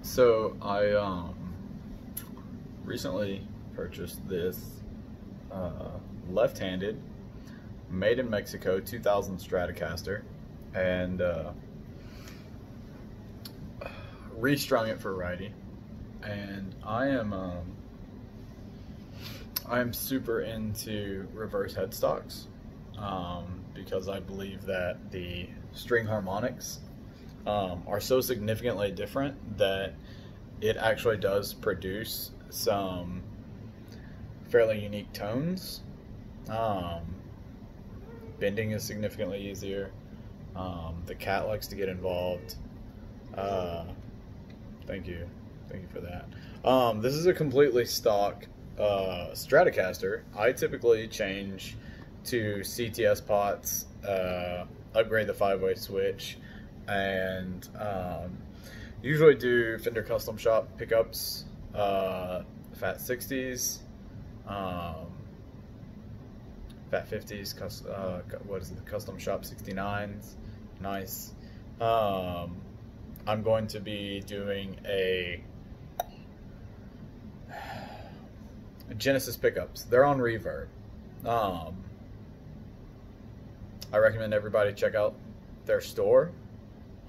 So I recently purchased this left-handed, made in Mexico 2000 Stratocaster, and restrung it for righty. And I am super into reverse headstocks because I believe that the string harmonics are so significantly different that it actually does produce some fairly unique tones. Bending is significantly easier. The cat likes to get involved. Thank you for that. This is a completely stock Stratocaster. I typically change to CTS pots, upgrade the 5-way switch, and usually do Fender Custom Shop pickups, Fat 60s, Fat 50s, what is it, the Custom Shop 69s, nice. I'm going to be doing a Genesis pickups. They're on Reverb. I recommend everybody check out their store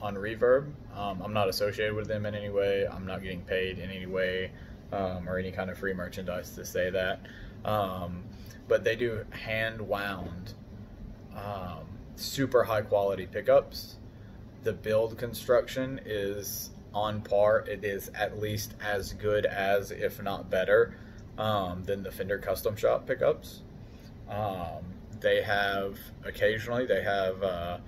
on Reverb. I'm not associated with them in any way. I'm not getting paid in any way or any kind of free merchandise to say that. But they do hand wound, super high quality pickups. The build construction is on par. It is at least as good as, if not better, than the Fender Custom Shop pickups. They have, occasionally, they have,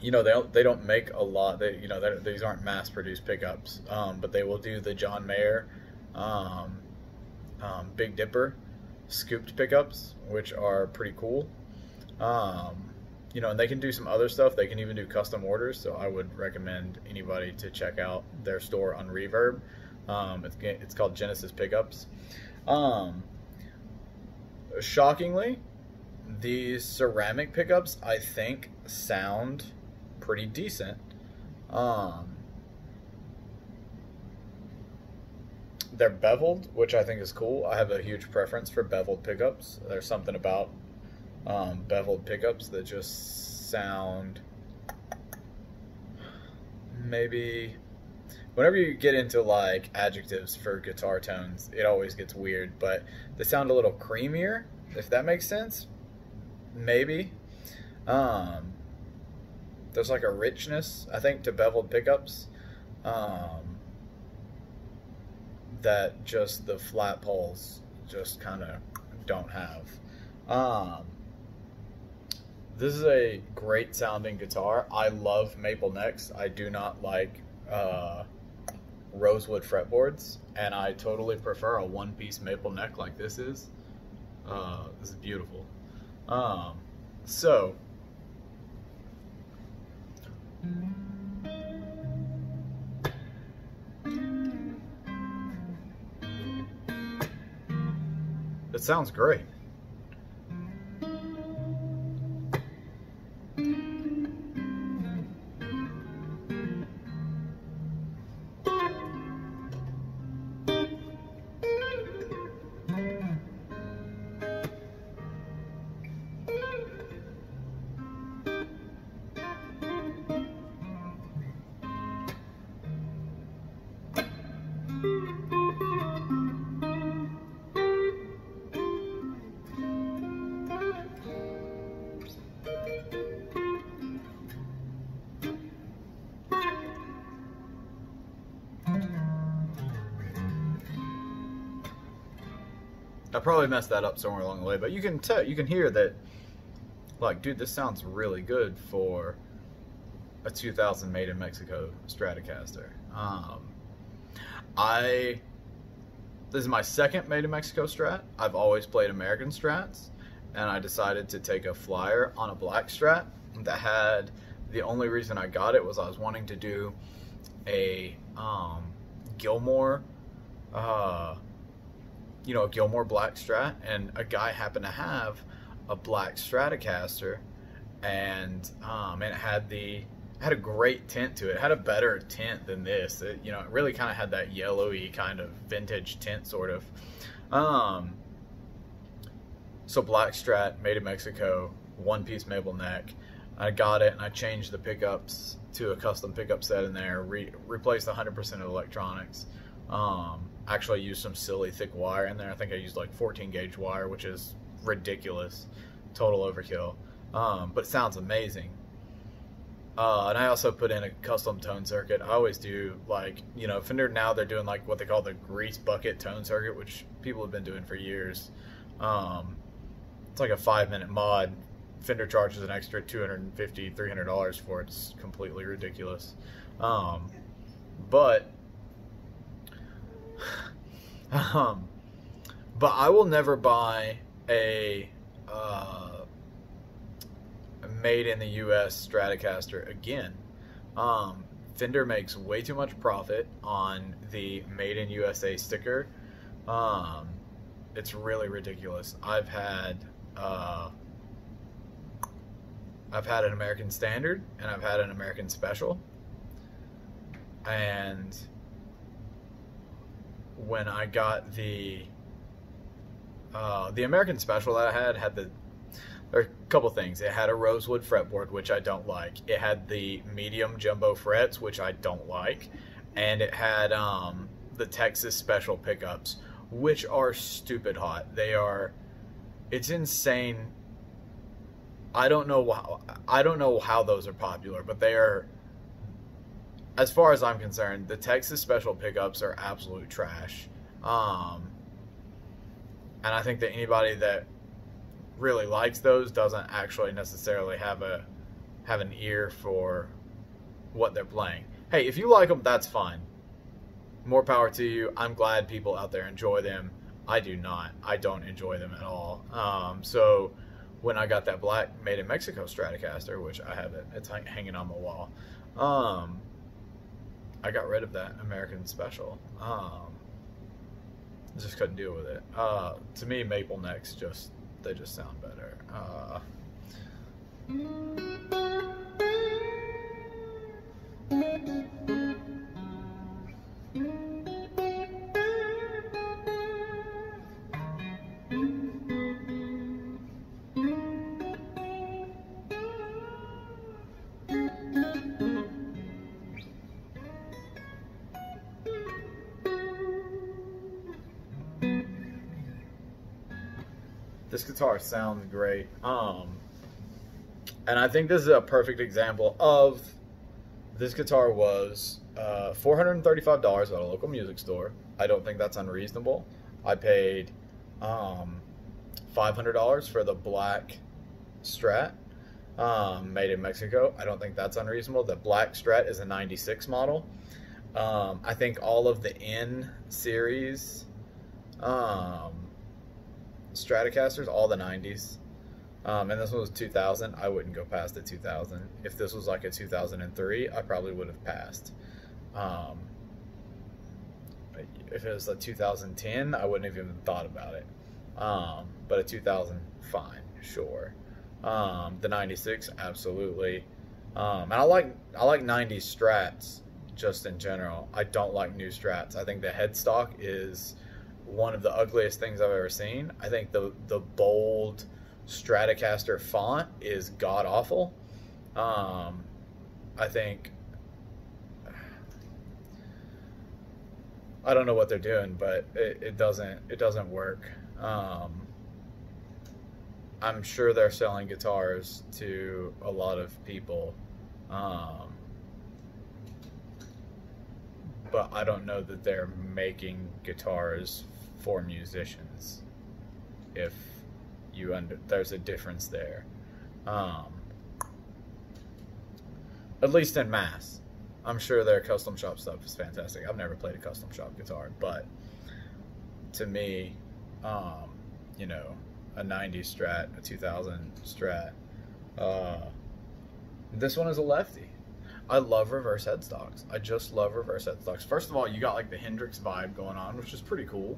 you know, they don't make a lot. These aren't mass-produced pickups, but they will do the John Mayer Big Dipper scooped pickups, which are pretty cool. You know, and they can do some other stuff. They can even do custom orders, so I would recommend anybody to check out their store on Reverb. It's called Genesis Pickups. Shockingly, these ceramic pickups, I think, sound pretty decent. They're beveled, which I think is cool. I have a huge preference for beveled pickups. There's something about beveled pickups that just sound, maybe, whenever you get into like adjectives for guitar tones, it always gets weird, but they sound a little creamier, if that makes sense. Maybe. There's like a richness, I think, to beveled pickups that just the flat poles just kind of don't have. This is a great sounding guitar. I love maple necks. I do not like rosewood fretboards, and I totally prefer a one-piece maple neck like this is. This is beautiful. So it sounds great. I probably messed that up somewhere along the way, but you can hear that, like, dude, this sounds really good for a 2000 made in Mexico Stratocaster. This is my second made in Mexico Strat. I've always played American Strats, and I decided to take a flyer on a black Strat that had, the only reason I got it was I was wanting to do a Gilmore, you know, a Gilmore black Strat, and a guy happened to have a black Stratocaster, and it had a great tint to it. It had a better tint than this. It, you know, it really kind of had that yellowy kind of vintage tint, sort of. So black Strat, made in Mexico, one-piece maple neck. I got it and I changed the pickups to a custom pickup set in there, replaced 100% of electronics. Actually used some silly thick wire in there. I think I used like 14 gauge wire, which is ridiculous, total overkill. But it sounds amazing. And I also put in a custom tone circuit. I always do, like, you know, Fender now they're doing like what they call the grease bucket tone circuit, which people have been doing for years. It's like a 5-minute mod. Fender charges an extra $250, $300 for it. It's completely ridiculous. But I will never buy a made in the US Stratocaster again. Fender makes way too much profit on the made in USA sticker. It's really ridiculous. I've had an American Standard and I've had an American Special, and when I got the American Special that I had there are a couple things. It had a rosewood fretboard, which I don't like. It had the medium jumbo frets, which I don't like, and it had the Texas Special pickups, which are stupid hot. It's insane. I don't know how those are popular, but they are, as far as I'm concerned, the Texas Special pickups are absolute trash. And I think that anybody that really likes those doesn't actually necessarily have an ear for what they're playing. Hey, if you like them, that's fine. More power to you. I'm glad people out there enjoy them. I do not. I don't enjoy them at all. So when I got that black made in Mexico Stratocaster, which I have it's hanging on my wall, I got rid of that American Special. Just couldn't deal with it. To me, maple necks they just sound better. This guitar sounds great. And I think this is a perfect example of, this guitar was $435 at a local music store. I don't think that's unreasonable. I paid $500 for the black Strat made in Mexico. I don't think that's unreasonable. The black Strat is a 96 model. I think all of the N series Stratocasters, all the 90s, and this one was 2000. I wouldn't go past the 2000. If this was like a 2003, I probably would have passed. If it was a 2010, I wouldn't have even thought about it. But a 2000, fine, sure. The 96, absolutely. And I like 90s Strats just in general. I don't like new Strats. I think the headstock is one of the ugliest things I've ever seen. I think the bold Stratocaster font is god awful. I think, I don't know what they're doing, but it doesn't work. I'm sure they're selling guitars to a lot of people, but I don't know that they're making guitars for musicians. If you there's a difference there, at least in mass. I'm sure their custom shop stuff is fantastic. I've never played a custom shop guitar, but to me, you know, a 90s Strat, a 2000 Strat, this one is a lefty. I love reverse headstocks. I just love reverse headstocks. First of all, you got like the Hendrix vibe going on, which is pretty cool.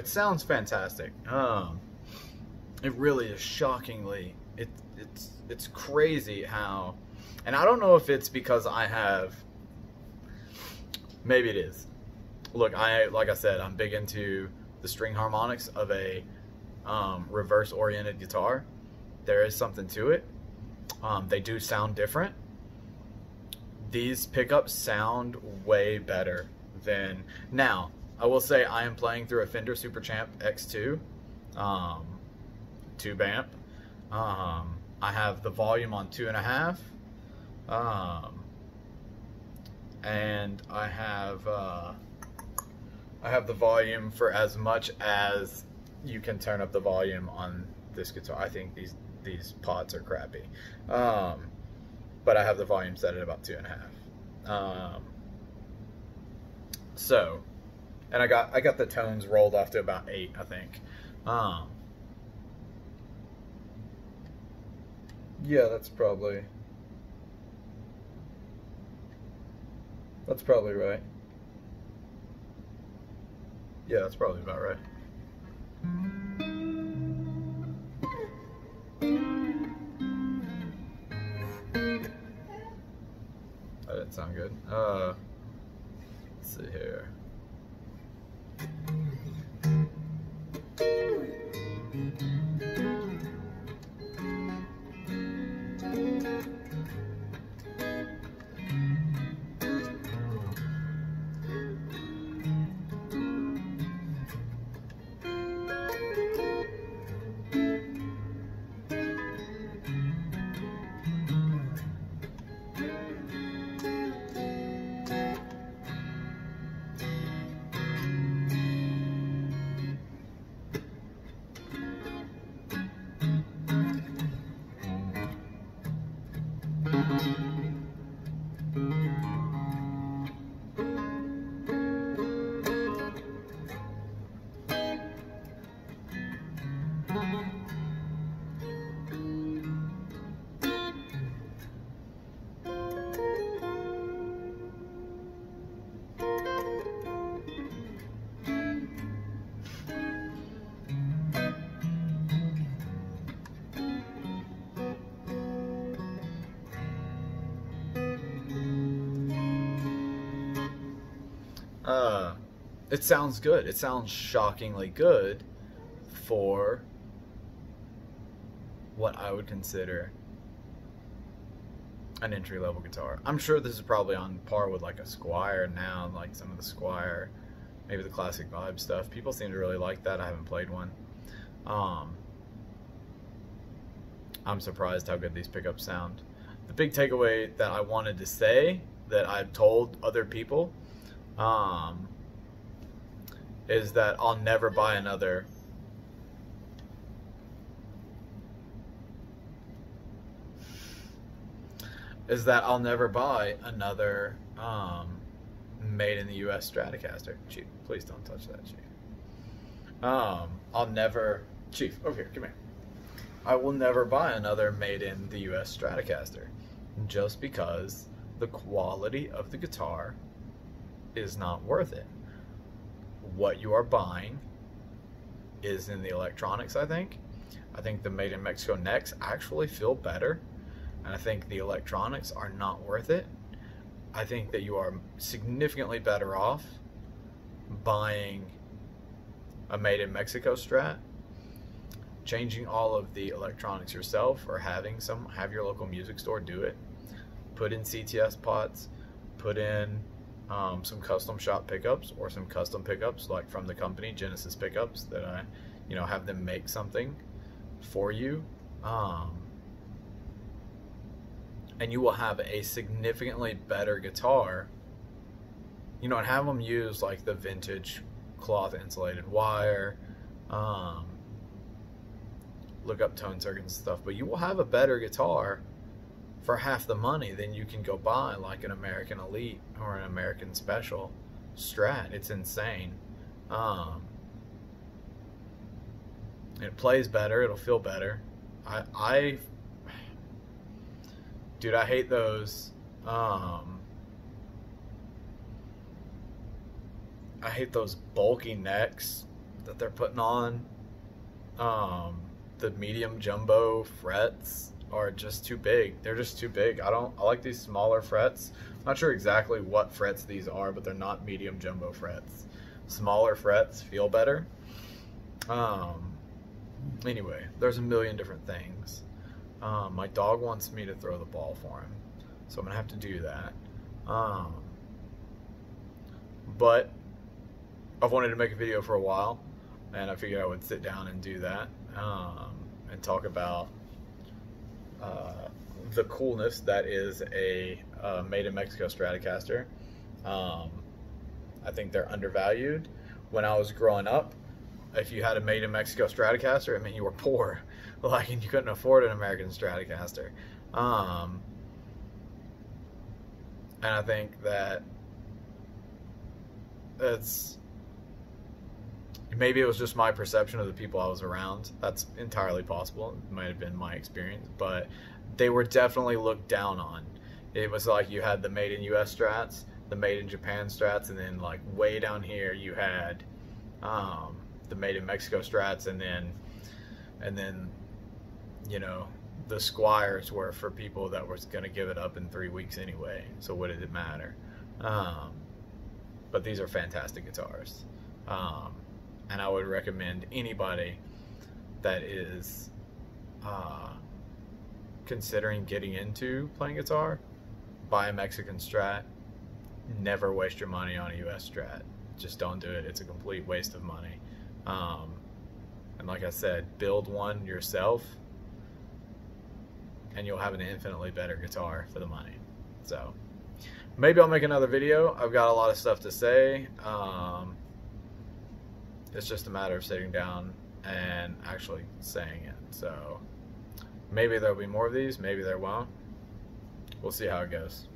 it sounds fantastic. It really is shockingly. It's crazy how, and I don't know if it's because I have. Maybe it is. Look, like I said, I'm big into the string harmonics of a reverse-oriented guitar. There is something to it. They do sound different. These pickups sound way better than... Now, I will say I am playing through a Fender Super Champ X2 tube amp. I have the volume on 2.5, and I have the volume for as much as you can turn up the volume on this guitar. I think these pots are crappy, but I have the volume set at about 2.5. So, and I got the tones rolled off to about 8, I think. Yeah, that's probably right. Yeah, that's probably about right. That didn't sound good. Let's see here. It sounds good. It sounds shockingly good for what I would consider an entry-level guitar. I'm sure this is probably on par with like a Squire now, like some of the Squire, maybe the Classic Vibe stuff. People seem to really like that. I haven't played one. I'm surprised how good these pickups sound. The big takeaway that I wanted to say that I've told other people is that I'll never buy another made in the US Stratocaster. Chief, please don't touch that, Chief. Chief, over here, come here. I will never buy another made in the US Stratocaster just because the quality of the guitar is not worth it. What you are buying is in the electronics, I think. I think the Made in Mexico necks actually feel better, and I think the electronics are not worth it. I think that you are significantly better off buying a Made in Mexico Strat, changing all of the electronics yourself, or have your local music store do it. Put in CTS pots, put in some custom shop pickups or some custom pickups like from the company Genesis Pickups that I have them make something for you, and you will have a significantly better guitar, and have them use like the vintage cloth insulated wire, look up tone circuits and stuff, but you will have a better guitar for half the money than you can go buy like an American Elite or an American Special Strat. It's insane. It plays better. It'll feel better. Dude, I hate those. I hate those bulky necks that they're putting on. The medium jumbo frets are just too big. They're just too big. I like these smaller frets. I'm not sure exactly what frets these are, but they're not medium jumbo frets. Smaller frets feel better. Anyway, there's a million different things. My dog wants me to throw the ball for him, so I'm gonna have to do that. But I've wanted to make a video for a while, and I figured I would sit down and do that, and talk about the coolness that is a made in Mexico Stratocaster. I think they're undervalued. When I was growing up, if you had a made in Mexico Stratocaster, it meant you were poor, like, and you couldn't afford an American Stratocaster. And I think that maybe it was just my perception of the people I was around. That's entirely possible. It might have been my experience, but they were definitely looked down on. It was like you had the made in US strats, the made in Japan strats, and then like way down here you had the made in Mexico strats, and then you know, the Squires were for people that was going to give it up in 3 weeks anyway, so what did it matter? But these are fantastic guitars, and I would recommend anybody that is considering getting into playing guitar, buy a Mexican Strat. Never waste your money on a US Strat. Just don't do it. It's a complete waste of money. And like I said, build one yourself and you'll have an infinitely better guitar for the money. So maybe I'll make another video. I've got a lot of stuff to say. It's just a matter of sitting down and actually saying it. So maybe there'll be more of these, maybe there won't. We'll see how it goes.